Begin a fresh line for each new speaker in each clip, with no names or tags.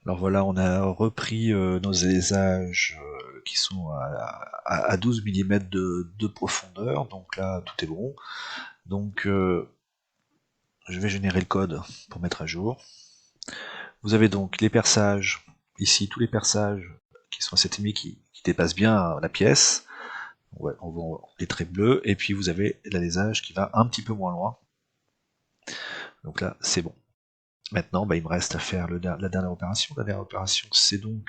Alors voilà, on a repris nos alaisages qui sont à 12 mm de profondeur, donc là tout est bon. Donc je vais générer le code pour mettre à jour. Vous avez donc les perçages, ici tous les perçages qui sont à cet ennemi qui dépassent bien la pièce. Ouais, on voit les traits bleus, et puis vous avez l'alésage qui va un petit peu moins loin. Donc là c'est bon. Maintenant il me reste à faire la dernière opération. La dernière opération c'est donc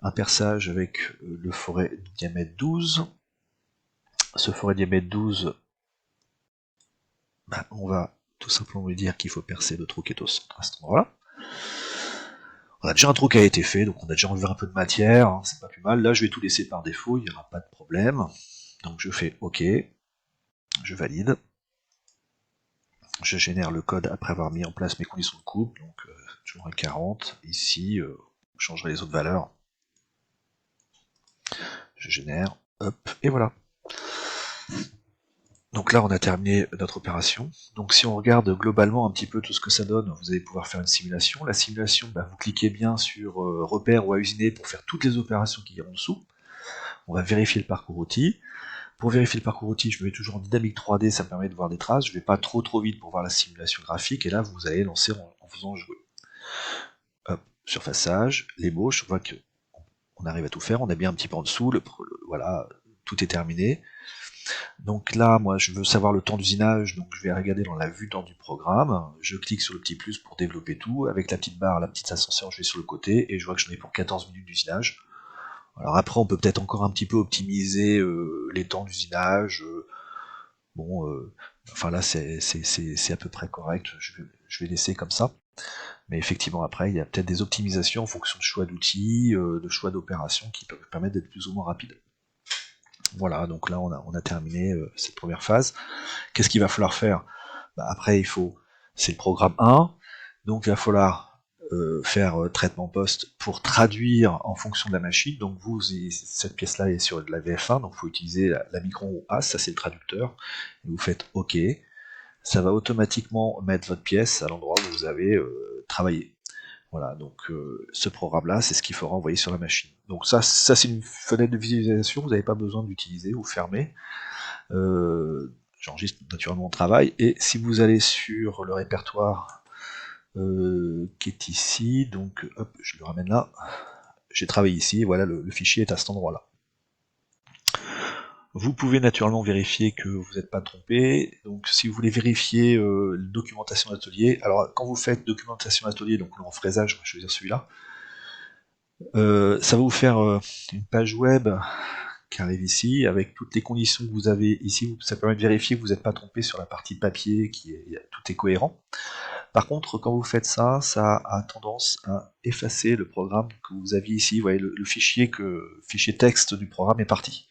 un perçage avec le forêt de diamètre 12. Ce forêt diamètre 12, on va tout simplement lui dire qu'il faut percer le trou qui est au centre à cet endroit-là. On a déjà un trou qui a été fait, donc on a déjà enlevé un peu de matière, hein, c'est pas plus mal. Là, je vais tout laisser par défaut, il n'y aura pas de problème. Donc je fais OK, je valide. Je génère le code après avoir mis en place mes conditions de coupe, donc toujours à 40. Ici, je changerai les autres valeurs. Je génère, hop, et voilà. Donc là, on a terminé notre opération. Donc si on regarde globalement un petit peu tout ce que ça donne, vous allez pouvoir faire une simulation. La simulation, vous cliquez bien sur repère ou à usiner pour faire toutes les opérations qui y a en dessous. On va vérifier le parcours outil. Pour vérifier le parcours outil, je me mets toujours en dynamique 3D, ça me permet de voir des traces. Je ne vais pas trop vite pour voir la simulation graphique, et là vous allez lancer en faisant jouer. Hop, surfaçage, l'ébauche, on voit que on arrive à tout faire, on a bien un petit peu en dessous, voilà, tout est terminé. Donc là, moi, je veux savoir le temps d'usinage, donc je vais regarder dans la vue temps du programme. Je clique sur le petit plus pour développer tout. Avec la petite barre, la petite ascenseur, je vais sur le côté et je vois que j'en ai pour 14 minutes d'usinage. Alors après, on peut peut-être encore un petit peu optimiser les temps d'usinage. Enfin là, c'est à peu près correct. Je vais laisser comme ça. Mais effectivement, après, il y a peut-être des optimisations en fonction de choix d'outils, de choix d'opérations qui peuvent permettre d'être plus ou moins rapide. Voilà, donc là, on a terminé cette première phase. Qu'est-ce qu'il va falloir faire? Après, c'est le programme 1, donc il va falloir faire traitement post pour traduire en fonction de la machine. Donc cette pièce-là est sur de la VF1, donc il faut utiliser la micron ou AS, ça c'est le traducteur. Et vous faites OK, ça va automatiquement mettre votre pièce à l'endroit où vous avez travaillé. Voilà, donc ce programme-là, c'est ce qu'il faudra envoyer sur la machine. Donc ça c'est une fenêtre de visualisation, vous n'avez pas besoin d'utiliser ou fermer. J'enregistre naturellement mon travail, et si vous allez sur le répertoire qui est ici, donc hop, je le ramène là, j'ai travaillé ici, et voilà, le fichier est à cet endroit-là. Vous pouvez naturellement vérifier que vous n'êtes pas trompé, donc si vous voulez vérifier documentation d'atelier, alors quand vous faites documentation d'atelier, donc en fraisage, je vais choisir celui-là, ça va vous faire une page web qui arrive ici, avec toutes les conditions que vous avez ici, ça permet de vérifier que vous n'êtes pas trompé sur la partie papier, tout est cohérent. Par contre, quand vous faites ça, ça a tendance à effacer le programme que vous aviez ici. Vous voyez, le fichier texte du programme est parti.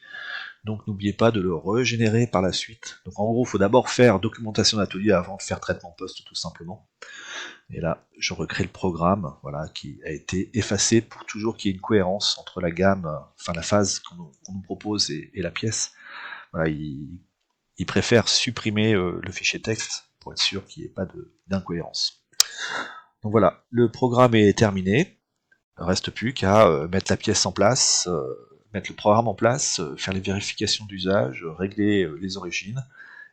Donc n'oubliez pas de le régénérer par la suite. Donc en gros, il faut d'abord faire documentation d'atelier avant de faire traitement post, tout simplement. Et là, je recrée le programme, voilà, qui a été effacé pour toujours qu'il y ait une cohérence entre la gamme, enfin la phase qu'on nous propose et la pièce. Voilà, il préfère supprimer le fichier texte pour être sûr qu'il n'y ait pas d'incohérence. Donc voilà, le programme est terminé. Il ne reste plus qu'à mettre la pièce en place, mettre le programme en place, faire les vérifications d'usage, régler les origines,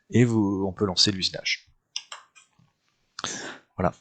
et on peut lancer l'usinage. Voilà.